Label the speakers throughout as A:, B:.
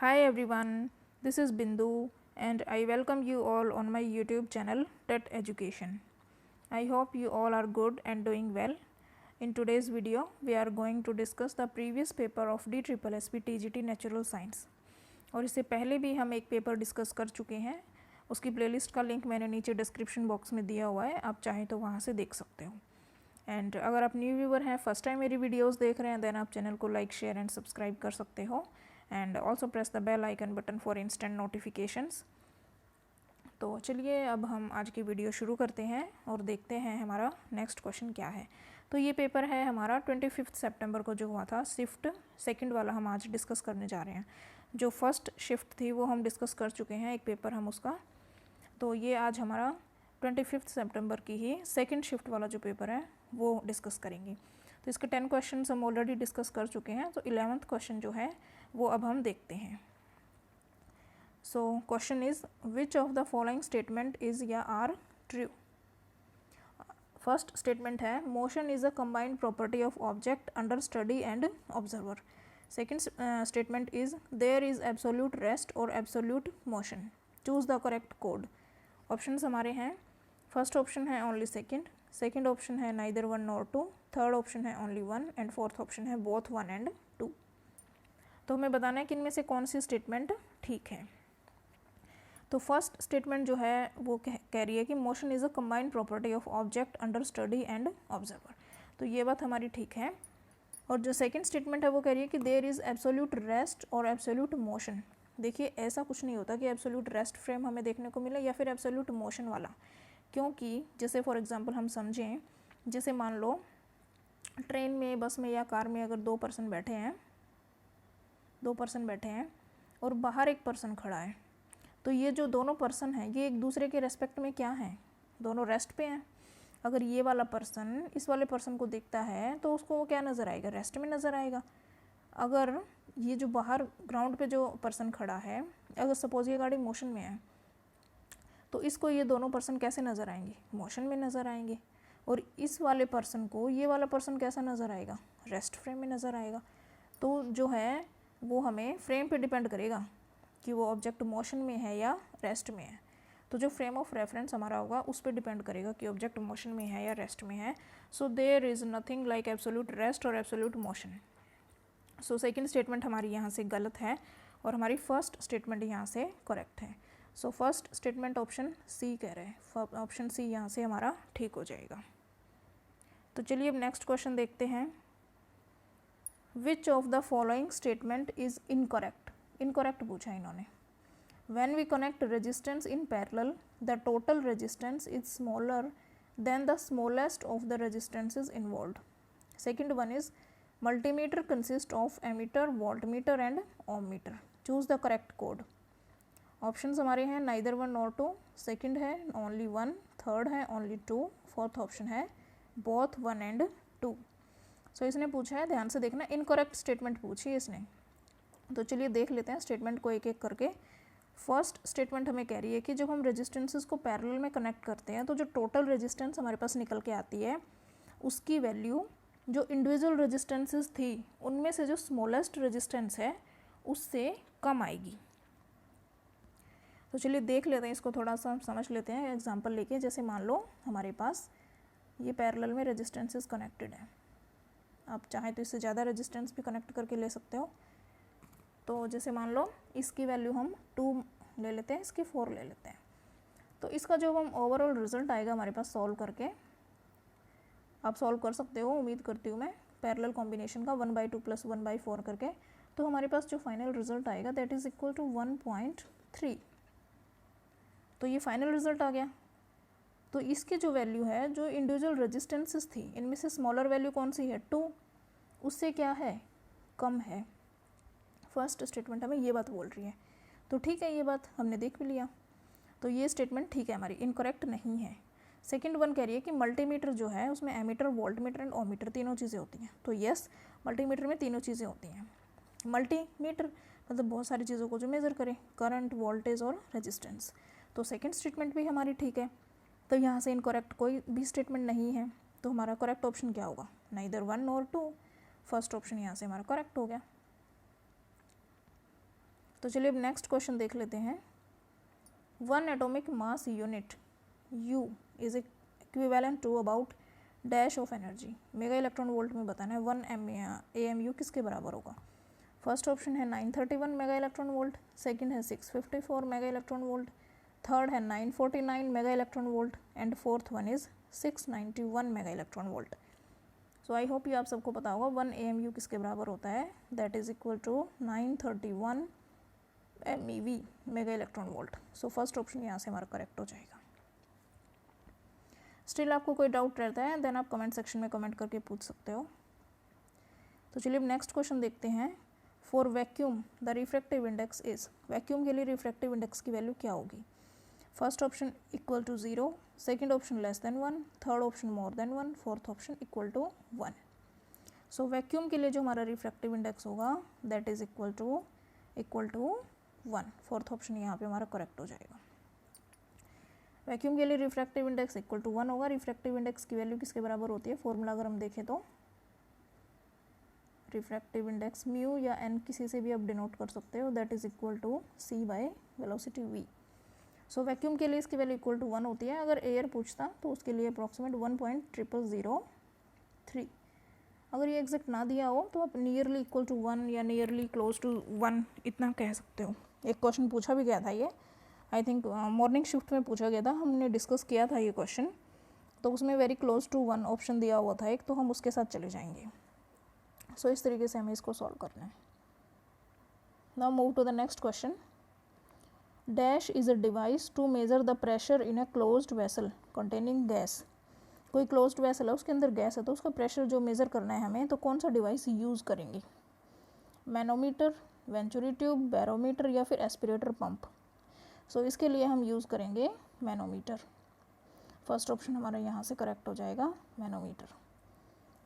A: Hi everyone, this is Bindu and I welcome you all on my YouTube channel TET Education. I hope you all are good and doing well. In today's video, we are going to discuss the previous paper of DSSSB TGT Natural Science. और इससे पहले भी हम एक paper discuss कर चुके हैं. उसकी प्लेलिस्ट का लिंक मैंने नीचे डिस्क्रिप्शन बॉक्स में दिया हुआ है, आप चाहें तो वहाँ से देख सकते हो. एंड अगर आप न्यू व्यूवर हैं, फर्स्ट टाइम मेरी वीडियोस देख रहे हैं, देन आप चैनल को लाइक शेयर एंड सब्सक्राइब कर सकते हो and also press the bell icon button for instant notifications. तो चलिए अब हम आज की वीडियो शुरू करते हैं और देखते हैं हमारा नेक्स्ट क्वेश्चन क्या है. तो ये पेपर है हमारा 25 सितंबर को जो हुआ था, शिफ्ट सेकंड वाला हम आज डिस्कस करने जा रहे हैं. जो फर्स्ट शिफ्ट थी वो हम डिस्कस कर चुके हैं, एक पेपर हम उसका. तो ये आज हमारा 25 सितंबर की ही सेकंड शिफ्ट वाला जो पेपर है वो डिस्कस करेंगे. तो इसके 10 क्वेश्चन हम ऑलरेडी डिस्कस कर चुके हैं. तो 11th क्वेश्चन जो है वो अब हम देखते हैं. So question is which of the following statement is या आर ट्रू. फर्स्ट स्टेटमेंट है motion is a combined property of object under study and observer. Second statement is there is absolute rest और absolute motion. Choose the correct code. Options हमारे हैं, first option है only second option है neither one nor two, third option है only one and fourth option है both one and to. तो हमें बताना है कि इनमें से कौन सी स्टेटमेंट ठीक है. तो फर्स्ट स्टेटमेंट जो है वो कह रही है कि motion is a combined property of object under study and observer. तो ये बात हमारी ठीक है. और जो सेकंड स्टेटमेंट है वो कह रही है कि देयर इज़ एब्सोल्यूट रेस्ट और एब्सोल्यूट मोशन. देखिए ऐसा कुछ नहीं होता कि एब्सोल्यूट रेस्ट फ्रेम हमें देखने को मिले या फिर एब्सोल्यूट मोशन वाला. क्योंकि जैसे फॉर एग्जांपल हम समझें, जैसे मान लो ट्रेन में, बस में या कार में अगर दो पर्सन बैठे हैं और बाहर एक पर्सन खड़ा है, तो ये जो दोनों पर्सन हैं ये एक दूसरे के रेस्पेक्ट में क्या हैं, दोनों रेस्ट पे हैं. अगर ये वाला पर्सन इस वाले पर्सन को देखता है तो उसको वो क्या नज़र आएगा, रेस्ट में नज़र आएगा. अगर ये जो बाहर ग्राउंड पे जो पर्सन खड़ा है, अगर सपोज ये गाड़ी मोशन में है तो इसको ये दोनों पर्सन कैसे नज़र आएंगे, मोशन में नज़र आएंगे. और इस वाले पर्सन को ये वाला पर्सन कैसा नज़र आएगा, रेस्ट फ्रेम में नज़र आएगा. तो जो है वो हमें फ्रेम पे डिपेंड करेगा कि वो ऑब्जेक्ट मोशन में है या रेस्ट में है. तो जो फ्रेम ऑफ रेफरेंस हमारा होगा उस पर डिपेंड करेगा कि ऑब्जेक्ट मोशन में है या रेस्ट में है. So there is nothing like absolute rest और absolute motion. So second statement हमारी यहाँ से गलत है और हमारी फर्स्ट स्टेटमेंट यहाँ से करेक्ट है. So first statement option C कह रहे हैं, ऑप्शन सी यहाँ से हमारा ठीक हो जाएगा. तो चलिए अब नेक्स्ट क्वेश्चन देखते हैं. विच of the following statement is incorrect. Incorrect पूछा इन्होंने. When we connect resistance in parallel, the total resistance is smaller than the smallest of the resistances involved. Second one is multimeter consists of ammeter, voltmeter and ohmmeter. Choose the correct code. Options हमारे हैं neither one nor two, second है only one, third है only two, fourth option है both one and two. So इसने पूछा है, ध्यान से देखना, इनकरेक्ट स्टेटमेंट पूछी है इसने. तो चलिए देख लेते हैं स्टेटमेंट को एक एक करके. फर्स्ट स्टेटमेंट हमें कह रही है कि जब हम रेजिस्टेंसेस को पैरेलल में कनेक्ट करते हैं तो जो टोटल रेजिस्टेंस हमारे पास निकल के आती है उसकी वैल्यू जो इंडिविजुअल रेजिस्टेंसेस थी उनमें से जो स्मॉलेस्ट रेजिस्टेंस है उससे कम आएगी. तो चलिए देख लेते हैं, इसको थोड़ा सा समझ लेते हैं एग्जांपल लेके. जैसे मान लो हमारे पास ये पैरेलल में रेजिस्टेंसेस कनेक्टेड है. आप चाहें तो इससे ज़्यादा रेजिस्टेंस भी कनेक्ट करके ले सकते हो. तो जैसे मान लो इसकी वैल्यू हम 2 ले लेते हैं, इसकी 4 ले लेते हैं. तो इसका जो हम ओवरऑल रिजल्ट आएगा हमारे पास सॉल्व करके, आप सॉल्व कर सकते हो उम्मीद करती हूँ मैं, पैरेलल कॉम्बिनेशन का 1/2 + 1/4 करके. तो हमारे पास जो फाइनल रिजल्ट आएगा दैट इज़ इक्वल टू 1.3. तो ये फाइनल रिजल्ट आ गया. तो इसकी जो वैल्यू है, जो इंडिविजुअल रेजिस्टेंसेस थी इनमें से स्मॉलर वैल्यू कौन सी है, 2, उससे क्या है, कम है. फर्स्ट स्टेटमेंट हमें ये बात बोल रही है. तो ठीक है, ये बात हमने देख भी लिया. तो ये स्टेटमेंट ठीक है हमारी, इनकरेक्ट नहीं है. सेकंड वन कह रही है कि मल्टीमीटर जो है उसमें एमीटर, वोल्टमीटर एंड ओमीटर तीनों चीज़ें होती हैं. तो यस, मल्टीमीटर में तीनों चीज़ें होती हैं. मल्टीमीटर मतलब बहुत सारी चीज़ों को जो मेज़र करे, करंट, वोल्टेज और रेजिस्टेंस. तो सेकेंड स्टेटमेंट भी हमारी ठीक है. तो यहाँ से इनकरेक्ट कोई भी स्टेटमेंट नहीं है. तो हमारा करेक्ट ऑप्शन क्या होगा, neither one nor two. First option यहाँ से हमारा करेक्ट हो गया. तो चलिए अब नेक्स्ट क्वेश्चन देख लेते हैं। 1 atomic mass unit U is equivalent to about dash of energy. Mega electron volt में बताना है 1 AMU किसके बराबर होगा। फर्स्ट ऑप्शन है 931 मेगा इलेक्ट्रॉन वोल्ट, सेकंड है 654 मेगा इलेक्ट्रॉन वोल्ट, थर्ड है 949 mega electron volt and fourth one is 691 mega electron volt. So I hope ये आप सबको पता होगा 1 AMU किसके बराबर होता है, that is equal to 931 MeV mega electron volt. So first option यहाँ से हमारा करेक्ट हो जाएगा। स्टिल आपको कोई डाउट रहता है देन आप कमेंट सेक्शन में कमेंट करके पूछ सकते हो। तो चलिए अब नेक्स्ट क्वेश्चन देखते हैं। For vacuum the refractive index is, vacuum के लिए रिफ्रैक्टिव इंडेक्स की वैल्यू क्या होगी। First option equal to 0, second option less than 1, third option more than 1, fourth option equal to 1। So vacuum के लिए जो हमारा रिफ्रैक्टिव इंडेक्स होगा that is equal to 1। Fourth option यहाँ पे हमारा करेक्ट हो जाएगा। वैक्यूम के लिए रिफ्रैक्टिव इंडेक्स इक्वल टू 1 होगा। रिफ्रैक्टिव इंडेक्स की वैल्यू किसके बराबर होती है, फॉर्मूला अगर हम देखें तो रिफ्रैक्टिव इंडेक्स म्यू या एन किसी से भी आप डिनोट कर सकते हो, that is equal to c by velocity v। So vacuum के लिए इसकी वैल्यू इक्वल टू 1 होती है। अगर एयर पूछता तो उसके लिए अप्रॉक्सीमेट 1.0003। अगर ये एग्जैक्ट ना दिया हो तो आप नियरली इक्वल टू 1 या नियरली क्लोज टू 1 इतना कह सकते हो। एक क्वेश्चन पूछा भी गया था, ये आई थिंक मॉर्निंग शिफ्ट में पूछा गया था, हमने डिस्कस किया था ये क्वेश्चन, तो उसमें वेरी क्लोज टू 1 ऑप्शन दिया हुआ था एक, तो हम उसके साथ चले जाएंगे। सो इस तरीके से हमें इसको सॉल्व करना है। Now move to the next question. Dash is a device to measure the pressure in a closed vessel containing gas. कोई क्लोज्ड वेसल है, उसके अंदर गैस है, तो उसका प्रेशर जो मेज़र करना है हमें, तो कौन सा डिवाइस यूज़ करेंगे। मैनोमीटर, वेंचुरी ट्यूब, बैरोमीटर या फिर एस्पिरेटर पंप। सो इसके लिए हम यूज़ करेंगे मैनोमीटर। फर्स्ट ऑप्शन हमारा यहाँ से करेक्ट हो जाएगा, manometer.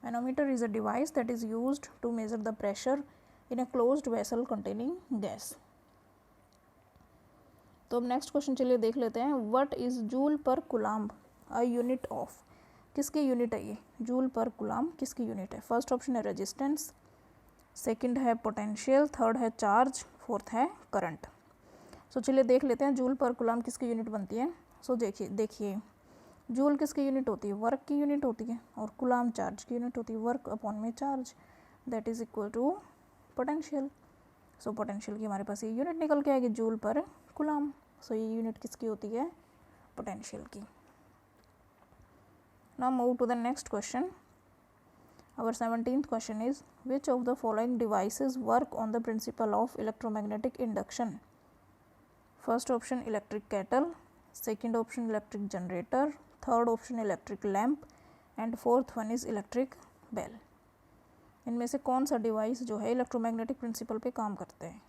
A: Manometer is a device that is used to measure the pressure in a closed vessel containing gas. तो अब नेक्स्ट क्वेश्चन चलिए देख लेते हैं। What is joule per coulomb a unit of. किसकी यूनिट है ये, जूल पर कुलाम्ब किसकी यूनिट है। फर्स्ट ऑप्शन है रेजिस्टेंस, सेकंड है पोटेंशियल, थर्ड है चार्ज, फोर्थ है करंट। सो चलिए देख लेते हैं जूल पर कुलाम्ब किसकी यूनिट बनती है। सो देखिए जूल किसकी यूनिट होती है, वर्क की यूनिट होती है, और कुलाम्ब चार्ज की यूनिट होती है, वर्क अपॉन में charge, that is equal to potential. So potential की हमारे पास ये यूनिट निकल के आएगी, जूल पर कुलाम्ब। सो ये यूनिट किसकी होती है, पोटेंशियल की। Now move to the next question. Our 17th question is, which of the following devices work on the principle of electromagnetic induction? First option electric kettle, second option electric generator, third option electric lamp and fourth one is electric bell. इनमें से कौन सा device जो है electromagnetic principal पे काम करते हैं।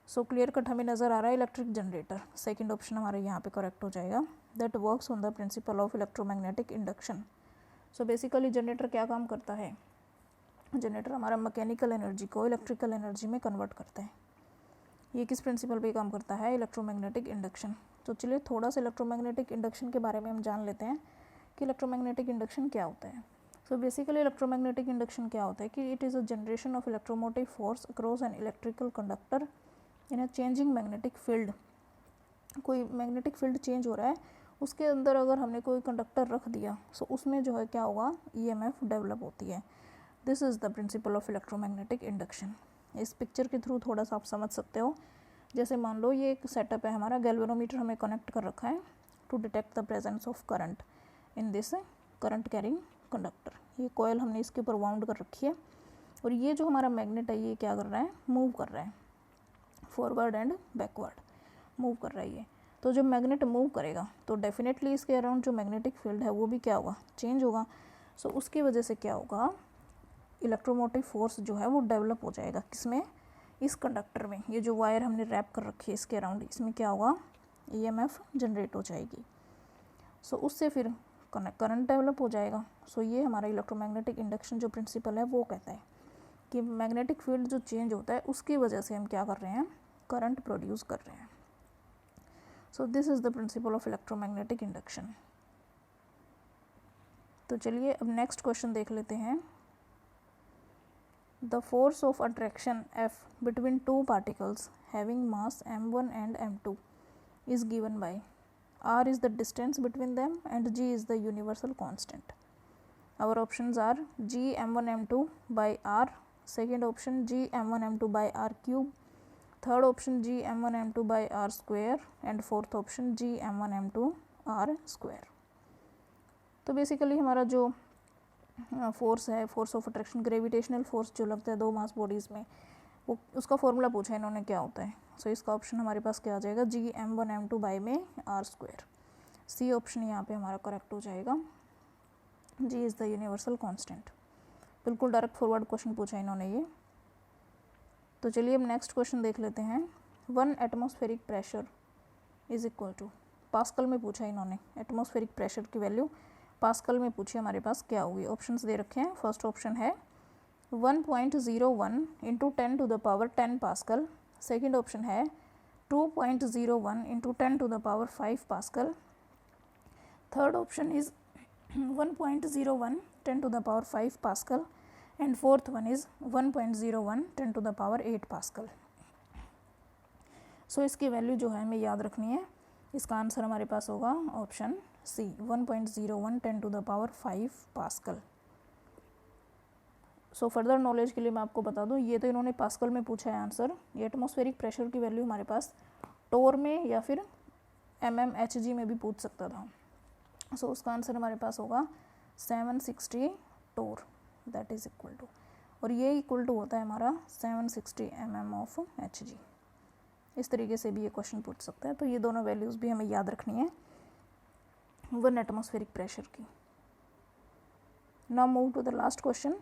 A: सो क्लियर कट हमें नज़र आ रहा है इलेक्ट्रिक जनरेटर। सेकेंड ऑप्शन हमारे यहाँ पे करेक्ट हो जाएगा, that works on the principle of electromagnetic induction. So basically generator क्या काम करता है, जनरेटर हमारा मैकेनिकल एनर्जी को इलेक्ट्रिकल एनर्जी में कन्वर्ट करता है। ये किस प्रिंसिपल पे काम करता है, इलेक्ट्रोमैग्नेटिक इंडक्शन। तो चलिए थोड़ा सा इलेक्ट्रोमैग्नेटिक इंडक्शन के बारे में हम जान लेते हैं कि इलेक्ट्रोमैग्नेटिक इंडक्शन क्या होता है। सो बेसिकली इलेक्ट्रोमैग्नेटिक इंडक्शन क्या होता है कि it is a generation of electromotive force across an electrical conductor in a changing magnetic field. कोई मैग्नेटिक फील्ड चेंज हो रहा है, उसके अंदर अगर हमने कोई कंडक्टर रख दिया, सो उसमें जो है क्या होगा, EMF डेवलप होती है। This is the principle of electromagnetic induction. इस पिक्चर के थ्रू थोड़ा सा आप समझ सकते हो। जैसे मान लो ये एक सेटअप है हमारा, गैल्वेनोमीटर हमें कनेक्ट कर रखा है to detect the presence of current in this current carrying conductor. ये कॉयल हमने इसके ऊपर वाउंड कर रखी है, और ये जो हमारा मैग्नेट है ये क्या कर रहा है, मूव कर रहा है, फॉरवर्ड एंड बैकवर्ड मूव कर रहा है ये। तो जब मैग्नेट मूव करेगा तो डेफिनेटली इसके अराउंड जो मैग्नेटिक फील्ड है वो भी क्या होगा, चेंज होगा। सो उसकी वजह से क्या होगा, इलेक्ट्रोमोटिव फोर्स जो है वो डेवलप हो जाएगा। किसमें, इस कंडक्टर में। ये जो वायर हमने रैप कर रखी है इसके अराउंड, इसमें क्या होगा, EMF जनरेट हो जाएगी। सो उससे फिर करंट डेवलप हो जाएगा। सो ये हमारा इलेक्ट्रोमैग्नेटिक इंडक्शन जो प्रिंसिपल है वो कहता है कि मैग्नेटिक फील्ड जो चेंज होता है उसकी वजह से हम क्या कर रहे हैं, करंट प्रोड्यूस कर रहे हैं। So this is the principle of electromagnetic induction. तो चलिए अब नेक्स्ट क्वेश्चन देख लेते हैं। The force of attraction F between two particles having mass m1 and m2 is given by r is the distance between them and g is the universal constant. Our options are g m1 m2 by r, second option g m1 m2 by r cube, third option g m1 m2 by r square and fourth option g m1 m2 r square. तो basically हमारा जो force है, force of attraction, gravitational force जो लगता है दो मास bodies में, वो उसका फॉर्मूला पूछा है इन्होंने क्या होता है. सो इसका ऑप्शन हमारे पास क्या आ जाएगा, जी m1 m2 बाई में आर स्क्वायर. सी ऑप्शन यहाँ पे हमारा करेक्ट हो जाएगा. जी इज़ द यूनिवर्सल कांस्टेंट. बिल्कुल डायरेक्ट फॉरवर्ड क्वेश्चन पूछा है इन्होंने ये. तो चलिए अब नेक्स्ट क्वेश्चन देख लेते हैं. 1 atmospheric pressure is equal to, pascal में पूछा है इन्होंने. एटमॉस्फेरिक प्रेशर की वैल्यू पास्कल में पूछिए हमारे पास क्या होगी. ऑप्शंस दे रखे हैं. फर्स्ट ऑप्शन है 1.01 into 10 to the power 10 pascal. Second option है 2.01 into 10 to the power 5 pascal. Third option is 1.01 10 to the power 5 pascal and fourth one is 1.01 10 to the power 8 pascal. So इसकी value जो है हमें याद रखनी है. इसका आंसर हमारे पास होगा option C 1.01 10 to the power 5 pascal. So further knowledge के लिए मैं आपको बता दूं, ये तो इन्होंने पास्कल में पूछा है आंसर. ये एटमॉस्फेरिक प्रेशर की वैल्यू हमारे पास टोर में या फिर mmHg में भी पूछ सकता था. सो उसका आंसर हमारे पास होगा 760 टोर, दैट इज इक्वल टू, और ये इक्वल टू होता है हमारा 760 mm ऑफ Hg. इस तरीके से भी ये क्वेश्चन पूछ सकता है. तो ये दोनों वैल्यूज़ भी हमें याद रखनी है 1 एटमॉस्फेरिक प्रेशर की. Now move to the last question.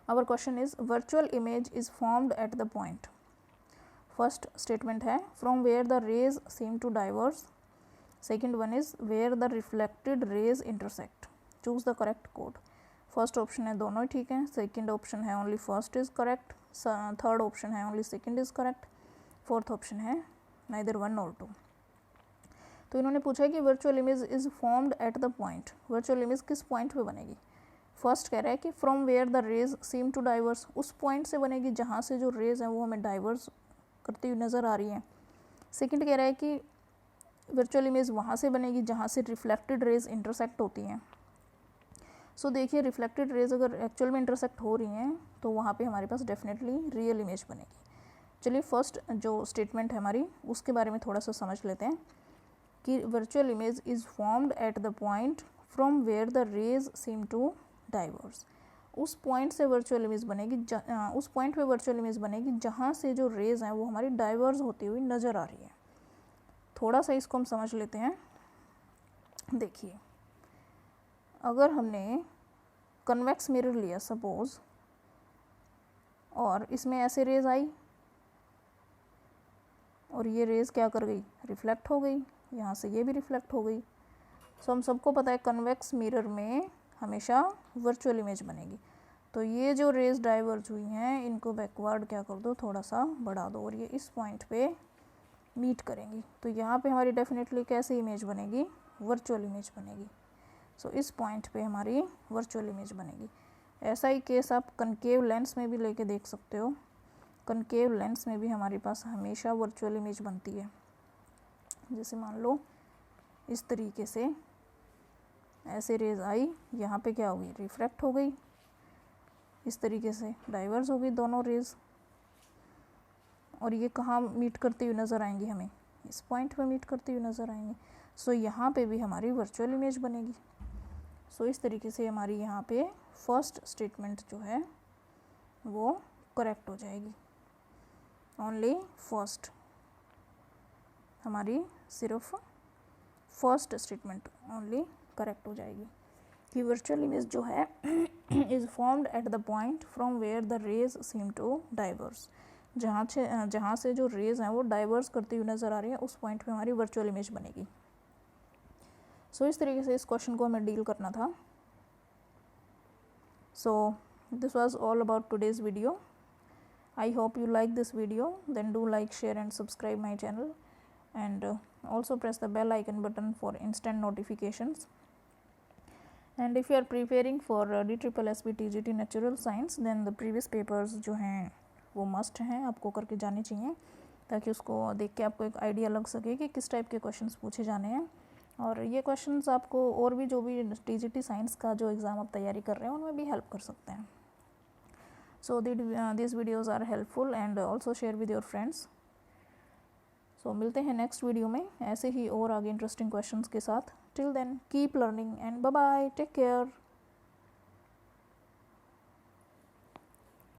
A: Our question is virtual image is formed at the point. First statement है from where the rays seem to diverge. Second one is where the reflected rays intersect. Choose the correct code. First option है दोनों ही ठीक है. Second option है only first is correct. Third option है only second is correct. Fourth option है neither one और two. तो इन्होंने पूछा है कि virtual image is formed at the point. Virtual image किस पॉइंट पे बनेगी. फर्स्ट कह रहा है कि from where the rays seem to diverge, उस पॉइंट से बनेगी जहाँ से जो रेज हैं वो हमें डाइवर्स करती हुई नज़र आ रही हैं. सेकंड कह रहा है कि वर्चुअल इमेज वहाँ से बनेगी जहाँ से रिफ्लेक्टेड रेज इंटरसेक्ट होती हैं. सो देखिए रिफ्लेक्टेड रेज अगर एक्चुअल में इंटरसेक्ट हो रही हैं तो वहाँ पे हमारे पास डेफिनेटली रियल इमेज बनेगी. चलिए फर्स्ट जो स्टेटमेंट है हमारी उसके बारे में थोड़ा सा समझ लेते हैं कि virtual image is formed at the point from where the rays seem to diverge. उस पॉइंट से वर्चुअल इमेज बनेगी, उस पॉइंट पे वर्चुअल इमेज बनेगी जहाँ से जो रेज हैं वो हमारी डाइवर्स होती हुई नज़र आ रही है. थोड़ा सा इसको हम समझ लेते हैं. देखिए अगर हमने कन्वेक्स मिरर लिया सपोज और इसमें ऐसे रेज आई और ये रेज क्या कर गई, रिफ्लेक्ट हो गई. यहाँ से ये भी रिफ्लेक्ट हो गई. सो हम सबको पता है कन्वेक्स मिरर में हमेशा वर्चुअल इमेज बनेगी. तो ये जो रेज डाइवर्ज हुई हैं इनको बैकवर्ड क्या कर दो, थोड़ा सा बढ़ा दो और ये इस पॉइंट पे मीट करेंगी. तो यहाँ पे हमारी डेफिनेटली कैसी इमेज बनेगी, वर्चुअल इमेज बनेगी. सो इस पॉइंट पे हमारी वर्चुअल इमेज बनेगी. ऐसा ही केस आप कनकेव लेंस में भी लेके देख सकते हो. कनकेव लेंस में भी हमारे पास हमेशा वर्चुअल इमेज बनती है. जैसे मान लो इस तरीके से ऐसे रेज आई, यहाँ पे क्या होगी, रिफ्रैक्ट हो गई. इस तरीके से डाइवर्स हो गई दोनों रेज और ये कहाँ मीट करती हुई नज़र आएंगी, हमें इस पॉइंट पे मीट करती हुई नज़र आएंगी. सो यहाँ पे भी हमारी वर्चुअल इमेज बनेगी. सो इस तरीके से हमारी यहाँ पे फर्स्ट स्टेटमेंट जो है वो करेक्ट हो जाएगी. ओनली फर्स्ट, हमारी सिर्फ फर्स्ट स्टेटमेंट ओनली करेक्ट हो जाएगी कि वर्चुअल इमेज जो है is formed at the point from where the rays seem to diverge. जहाँ से जो रेज हैं वो डाइवर्स करती हुई नज़र आ रही है उस पॉइंट पे हमारी वर्चुअल इमेज बनेगी. सो इस तरीके से इस क्वेश्चन को हमें डील करना था. So this was all about today's video. I hope you like this video. Then do like, share and subscribe my channel and also press the bell icon button for instant notifications. And if you are preparing for DSSB TGT natural science then the previous papers जो हैं वो must हैं, आपको करके जाने चाहिए, ताकि उसको देख के आपको एक आइडिया लग सके कि किस टाइप के क्वेश्चंस पूछे जाने हैं। और ये क्वेश्चंस आपको और भी जो भी TGT साइंस का जो एग्ज़ाम आप तैयारी कर रहे हैं उनमें भी हेल्प कर सकते हैं। So this videos are helpful and also share with your friends. So मिलते हैं नेक्स्ट वीडियो में ऐसे ही और आगे इंटरेस्टिंग क्वेश्चंस के साथ। Till then keep learning and bye bye, take care.